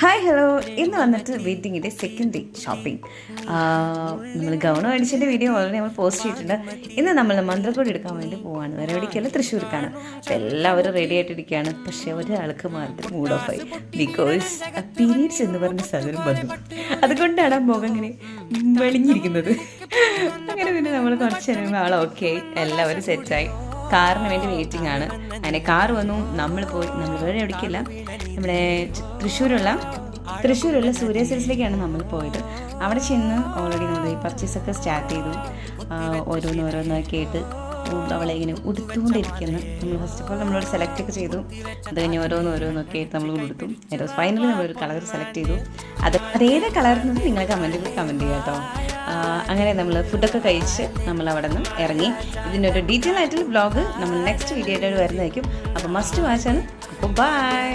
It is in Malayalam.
ഹായ് ഹലോ, ഇന്ന് വന്നിട്ട് വെഡ്ഡിങ്ങിൻ്റെ സെക്കൻഡ് ഡേ ഷോപ്പിംഗ്. നമ്മൾ ഗൗൺ മേടിച്ചതിൻ്റെ വീഡിയോ ഓൾറെഡി നമ്മൾ പോസ്റ്റ് ചെയ്തിട്ടുണ്ട്. ഇന്ന് നമ്മൾ മന്ത്രക്കോടി എടുക്കാൻ വേണ്ടി പോവാണ്. വേറെ എവിടേക്കല്ല, തൃശ്ശൂർക്കാണ്. അപ്പോൾ എല്ലാവരും റെഡി ആയിട്ടിരിക്കുകയാണ്. പക്ഷേ ഒരാൾക്ക് മാത്രം മൂഡ് ഓഫ് ആയി. ബിക്കോസ് പീരീഡ്സ് എന്ന് പറഞ്ഞ സാധനം വന്നു. അതുകൊണ്ടാണ് ആ മുഖം ഇങ്ങനെ വെളിഞ്ഞിരിക്കുന്നത്. അങ്ങനെ പിന്നെ നമ്മൾ കുറച്ച് നേരം ആൾ ഓക്കെ, എല്ലാവരും സെറ്റായി. കാറിന് വേണ്ടി വെയിറ്റിംഗ് ആണ്. അങ്ങനെ കാർ വന്നു, നമ്മൾ വേറെ എവിടേക്കില്ല, നമ്മുടെ തൃശ്ശൂരുള്ള സൂര്യ സിൽസിലേക്കാണ് നമ്മൾ പോയത്. അവിടെ ചെന്ന് ഓൾറെഡി നമ്മൾ ഈ പർച്ചേസൊക്കെ സ്റ്റാർട്ട് ചെയ്തു. ഓരോന്നൊക്കെ ആയിട്ട് അവളെ ഇങ്ങനെ ഉടുത്തുകൊണ്ടിരിക്കുന്നു. നമ്മൾ ഫസ്റ്റ് ഓഫ് ഓൾ നമ്മളോട് സെലക്ട് ഒക്കെ ചെയ്തു. അത് കഴിഞ്ഞ് ഓരോന്നൊക്കെ ആയിട്ട് നമ്മൾ ഉടുത്തു. ഫൈനലി നമ്മളൊരു കളർ സെലക്ട് ചെയ്തു. അതേത് കളറിൽ നിങ്ങൾ കമൻറ്റ് ചെയ്യാം കേട്ടോ. അങ്ങനെ നമ്മൾ ഫുഡൊക്കെ കഴിച്ച് നമ്മൾ അവിടെ നിന്ന് ഇറങ്ങി. ഇതിൻ്റെ ഒരു ഡീറ്റെയിൽ ആയിട്ടുള്ള വ്ളോഗ് നമ്മൾ നെക്സ്റ്റ് വീഡിയോയിൽ വരുന്നതായിരിക്കും. അപ്പോൾ മസ്റ്റ് വാച്ചാണ്. അപ്പോൾ ബൈ.